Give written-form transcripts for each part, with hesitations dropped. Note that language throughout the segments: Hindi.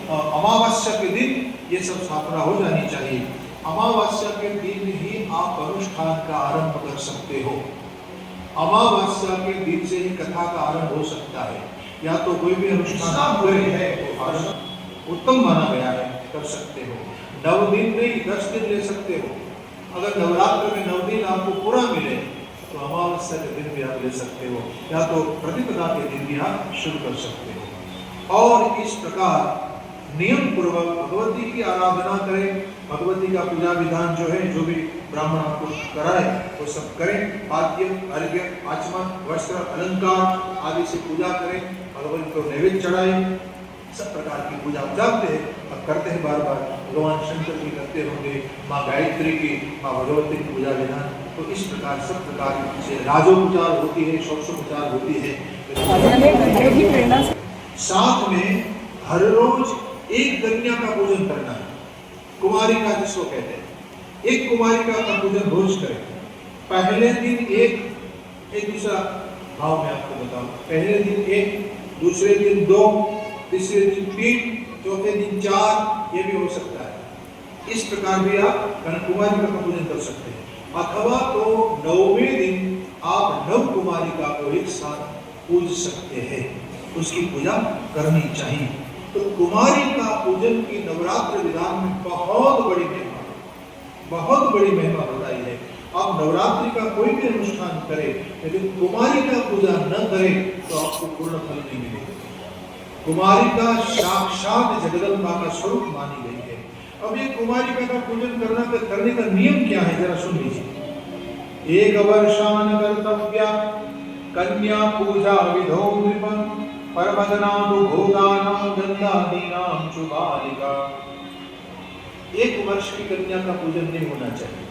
अमावस्या के दिन ये सब स्थापना हो जानी चाहिए। अमावस्या के दिन ही आप अनुष्ठान का आरंभ कर सकते हो। अमावस्या के दिन से ही कथा का आरंभ हो सकता है, या तो कोई भी अनुष्ठान है तो आरंभ उत्तम माना गया है, कर सकते हो। 9 दिन नहीं 10 दिन ले सकते हो। अगर नवरात्र में 9 दिन आपको पूरा मिले तो अमावस्या के दिन भी आप ले सकते हो, या तो प्रतिपदा के दिन भी आप शुरू कर सकते हो। और इस प्रकार नियम पूर्वक भगवती की आराधना करें। भगवती का पूजा विधान जो है, जो भी ब्राह्मण आपको कराए वो सब करें। पाद्य, अर्घ्य, आचमन, वस्त्र, अलंकार आदि से पूजा करें। भगवती को नैवेद्य चढ़ाएं। सब प्रकार की पूजा आप जानते हैं, अब करते हैं बार बार। भगवान शंकर की करते होंगे, माँ गायत्री की, माँ भगवती की पूजा विधान। तो इस प्रकार सब प्रकार से राजोपचार होती है, षोडशोपचार होती है। साथ में हर रोज एक कन्या का पूजन करना है। कुमारिका जिसको कहते हैं, एक कुमारिका का पूजन रोज करें। पहले दिन एक दूसरा भाव में आपको बताऊं, पहले दिन 1, दूसरे दिन 2, तीसरे दिन 3, चौथे दिन 4, ये भी हो सकता है। इस प्रकार भी आप कुमारिका का पूजन कर सकते हैं। अथवा तो 9वें दिन आप 9 कुमारिका को एक साथ पूज सकते हैं, उसकी पूजा करनी चाहिए। तो कुमारिका पूजन की नवरात्र विधान में बहुत बड़ी महिमा बताई है। आप नवरात्रि का कोई भी अनुष्ठान करें, लेकिन कुमारिका पूजा न करें तो आपको पूर्ण फल नहीं मिलेगा। कुमारिका साक्षात जगदम्बा का स्वरूप मानी गई है। अब ये कुमारिका का पूजन करने का नियम क्या है, जरा सुन लीजिए। 1 वर्षान कर्तव्या कन्या पूजा विधो नृपं परमदनादु भोगानां गंधादीनां चुबालिका। 1 वर्ष की कन्या का पूजन नहीं होना चाहिए।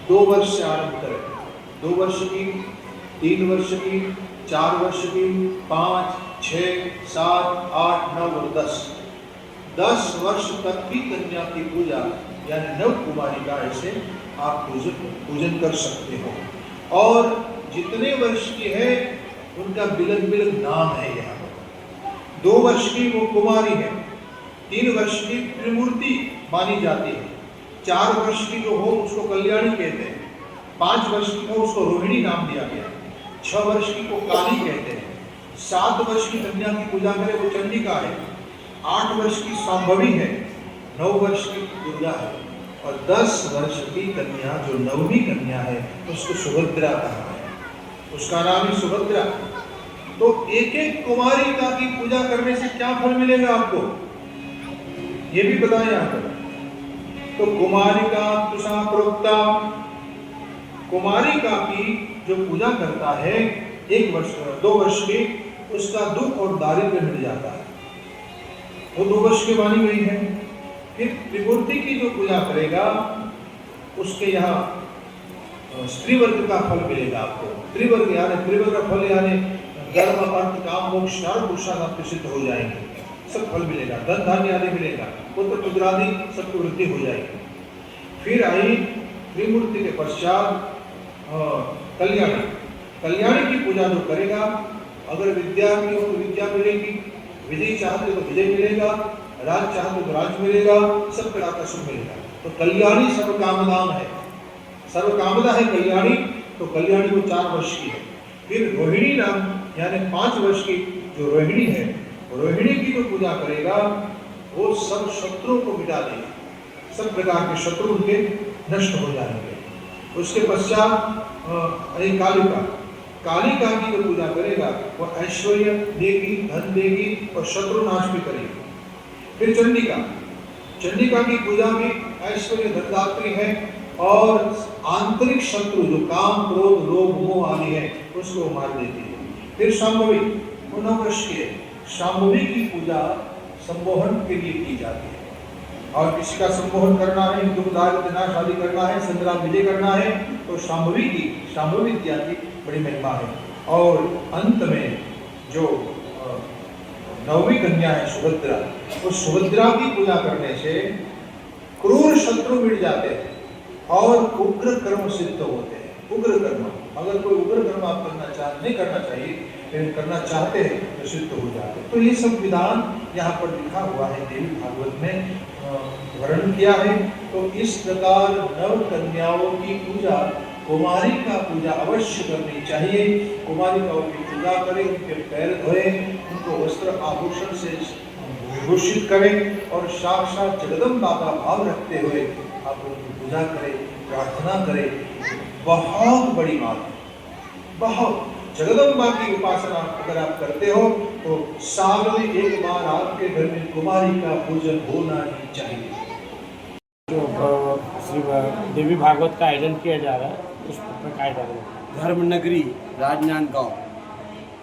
2 वर्ष से आरंभ करें। 2 वर्ष की, 3 वर्ष की, 4 वर्ष की, 5, 6, 7, 8, 9 और 10 वर्ष तक की कन्या की पूजा यानी 9 कुमारिका ऐसे आप पूजन कर सकते हो। और जितने वर्ष की है उनका बिलग नाम है। यहाँ 2 वर्ष की वो कुमारी है, 3 वर्ष की त्रिमूर्ति मानी जाती है, 4 वर्ष की जो हो उसको कल्याणी कहते हैं, 5 वर्ष की हो उसको रोहिणी नाम दिया गया, 6 वर्ष की को काली कहते हैं, 7 वर्ष की कन्या की पूजा करे वो चंडिका है, 8 वर्ष की संभवी है, 9 वर्ष की दुर्गा है, और 10 वर्ष की कन्या जो 9वीं कन्या है उसको सुभद्रा कहा है, उसका नाम ही सुभद्रा। तो एक कुमारिका की पूजा करने से क्या फल मिलेगा आपको, ये भी बताएं यहाँ पर। तो कुमारिका तुषा प्रोक्ता, कुमारिका की जो पूजा करता है 1 वर्ष 2 वर्ष की, उसका दुख और दारिद्र्य मिट जाता है, वो 2 वर्ष की मानी गई है। फिर त्रिमूर्ति की जो पूजा करेगा उसके यहाँ स्त्री वर्ग का फल मिलेगा आपको। त्रिवर्ग का फल यानी धर्म अर्थ काम मोक्ष चारों पुरुषार्थ सिद्ध हो जाएंगे, सब फल मिलेगा, धन धान्य आदि मिलेगा, पुत्र पुत्र आदि सबकी वृद्धि हो जाएगी। फिर आई त्रिमूर्ति के पश्चात कल्याणी की पूजा जो करेगा, अगर विद्यार्थी हो तो विद्या मिलेगी, विजय चाहते तो विजय मिलेगा, राज चाहते तो राज मिलेगा, सब प्रकार का सुख मिलेगा। तो कल्याणी सर्वकामदान है, सर्वकामदा है कल्याणी। तो कल्याणी वो 4 वर्ष की है। फिर रोहिणी नाम यानी 5 वर्ष की जो रोहिणी है, रोहिणी की जो पूजा करेगा वो सब शत्रुओं को मिटा देगा, सब प्रकार के शत्रु उनके नष्ट हो जाएंगे। उसके पश्चात कालिका की जो पूजा करेगा वो ऐश्वर्य देगी, धन देगी और शत्रु नाश भी करेगी। फिर चंडिका की पूजा भी ऐश्वर्य धनदात्री है और आंतरिक शत्रु जो काम क्रोध लोभ मोह आदि है उसको मार देती है। फिर शांभवी 9 वर्ष की है, शांभवी की पूजा सम्मोहन के लिए की जाती है, और किसी का सम्मोहन करना है, दुख दारिद्र्य नाश आदि करना है, संग्राम विजय करना है, तो शांभवी विद्या की बड़ी महिमा है। और अंत में जो 9वीं कन्या है सुभद्रा, उस सुभद्रा की पूजा करने से क्रूर शत्रु मिट जाते हैं और उग्र कर्म सिद्ध होते हैं। उग्र कर्म, अगर कोई उग्र कर्म आप नहीं करना चाहिए, लेकिन करना चाहते हैं तो सिद्ध हो जाते हैं। तो ये सब विधान यहाँ पर लिखा हुआ है, देवी भागवत में वर्णन किया है। तो इस प्रकार नव कन्याओं की पूजा, कुमारी का पूजा अवश्य करनी चाहिए। कुमारिकाओं की पूजा करें, उनके पैर धोए, उनको वस्त्र आभूषण से विभूषित करें और साक्षात जगदम्बा का भाव रखते हुए आप उनकी पूजा करें, प्रार्थना करें। बहुत बड़ी बात है, बहुत। जगदम्बा की उपासना अगर आप करते हो तो साल में एक बार आपके घर में कुमारी का पूजन होना ही चाहिए। जो श्री देवी भागवत का आयोजन किया जा रहा है उस पर क्या है? धर्मनगरी राजनांदगांव,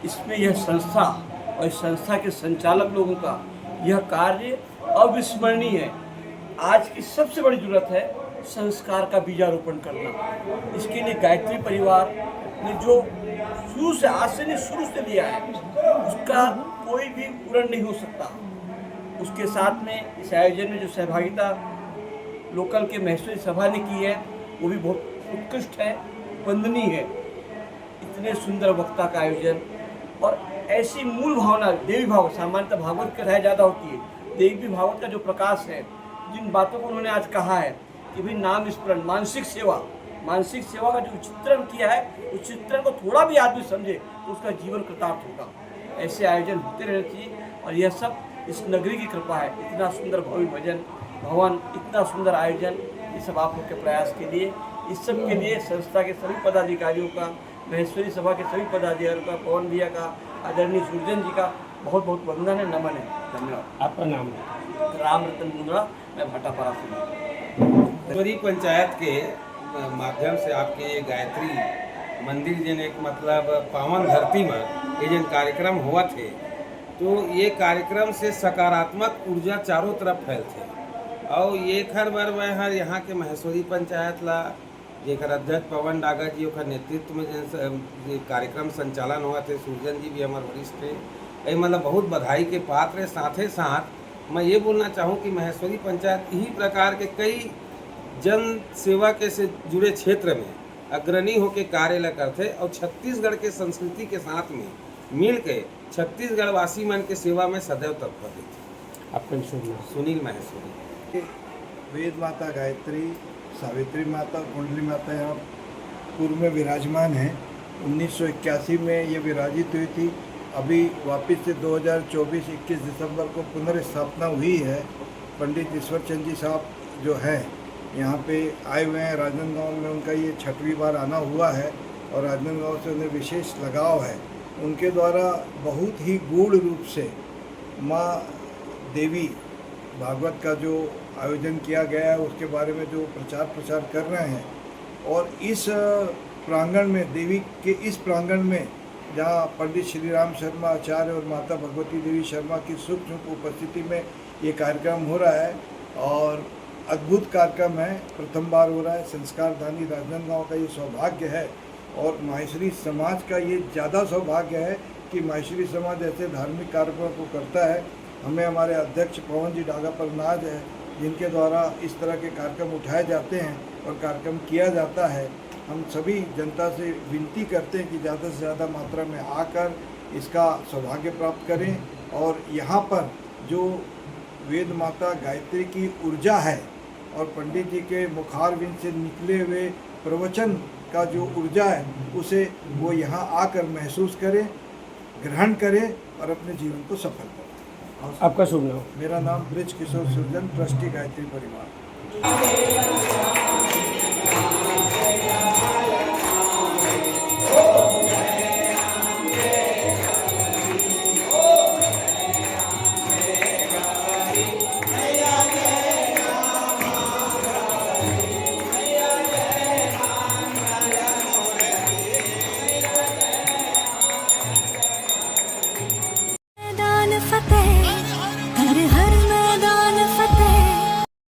इसमें यह संस्था और इस संस्था के संचालक लोगों का यह कार्य अविस्मरणीय है। आज की सबसे बड़ी जरूरत है संस्कार का बीजारोपण करना। इसके लिए गायत्री परिवार ने जो शुरू से, आज से नहीं शुरू से दिया है, उसका कोई भी पूर्ण नहीं हो सकता। उसके साथ में इस आयोजन में जो सहभागिता लोकल के महेश्वरी सभा ने की है वो भी बहुत उत्कृष्ट है, वंदनीय है। इतने सुंदर वक्ता का आयोजन और ऐसी मूल भावना देवी भागवत, सामान्यतः भागवत की राय ज़्यादा होती है, देवी भागवत का जो प्रकाश है, जिन बातों को उन्होंने आज कहा है कि भाई नाम स्मरण, मानसिक सेवा का जो चित्रण किया है, उस चित्रण को थोड़ा भी आदमी समझे तो उसका जीवन कृतार्थ होगा। ऐसे आयोजन होते रहने चाहिए और यह सब इस नगरी की कृपा है। इतना सुंदर भव्य भजन भवन, इतना सुंदर आयोजन, ये सब आप लोग के प्रयास के लिए, इस सब के लिए संस्था के सभी पदाधिकारियों का, महेश्वरी सभा के सभी पदाधिकारियों का, पवन भैया का, आदरणीय सुरजन जी का बहुत बहुत वंदन है, नमन है। धन्यवाद। आपका नाम? राम रतन मुंद्रा, मैं भट्टापारा से। महेश्वरी पंचायत के माध्यम से आपके ये गायत्री मंदिर जन एक मतलब पावन धरती में ये जन कार्यक्रम हुआ थे, तो ये कार्यक्रम से सकारात्मक ऊर्जा चारों तरफ फैल थे। और ये खर बार हर यहाँ के महेश्वरी पंचायत ला जेकर अध्यक्ष पवन डागा जी का नेतृत्व में जो कार्यक्रम संचालन हुआ थे, सुरजन जी भी हमारे वरिष्ठ थे, ये मतलब बहुत बधाई के पात्र है। साथ ही साथ मैं ये बोलना चाहूँ कि महेश्वरी पंचायत यही प्रकार के कई जन सेवा के से जुड़े क्षेत्र में अग्रणी होकर कार्य करते और छत्तीसगढ़ के संस्कृति के साथ में मिल के छत्तीसगढ़ वासी मन के सेवा में सदैव तत्पर थे। आपका सुनील महेश्वरी। वेद माता गायत्री, सावित्री माता, कुंडली माता यहाँ पूर्व में विराजमान है। 1981 में ये विराजित हुई थी। अभी वापस से 2024 21 दिसंबर को पुनर्स्थापना हुई है। पंडित ईश्वर चंद जी साहब जो हैं यहाँ पे आए हुए हैं। राजनांदगांव में उनका ये 6वीं बार आना हुआ है और राजनांदगांव से उन्हें विशेष लगाव है। उनके द्वारा बहुत ही गूढ़ रूप से माँ देवी भागवत का जो आयोजन किया गया है उसके बारे में जो प्रचार प्रसार कर रहे हैं। और इस प्रांगण में, देवी के इस प्रांगण में जहाँ पंडित श्री राम शर्मा आचार्य और माता भगवती देवी शर्मा की सूक्ष्म उपस्थिति में ये कार्यक्रम हो रहा है और अद्भुत कार्यक्रम है। प्रथम बार हो रहा है। संस्कार धानी राजनांदगांव का ये सौभाग्य है और माहेश्वरी समाज का ये ज़्यादा सौभाग्य है कि माहेश्वरी समाज ऐसे धार्मिक कार्यक्रमों को करता है। हमें हमारे अध्यक्ष पवन जी डागा पर नाज है जिनके द्वारा इस तरह के कार्यक्रम उठाए जाते हैं और कार्यक्रम किया जाता है। हम सभी जनता से विनती करते हैं कि ज़्यादा से ज़्यादा मात्रा में आकर इसका सौभाग्य प्राप्त करें और यहाँ पर जो वेद माता गायत्री की ऊर्जा है और पंडित जी के मुखारविंद से निकले हुए प्रवचन का जो ऊर्जा है उसे वो यहाँ आकर महसूस करें, ग्रहण करें और अपने जीवन को सफल करें। आपका शुभ नाम? मेरा नाम ब्रिज किशोर सुरजन, ट्रस्टी गायत्री परिवार।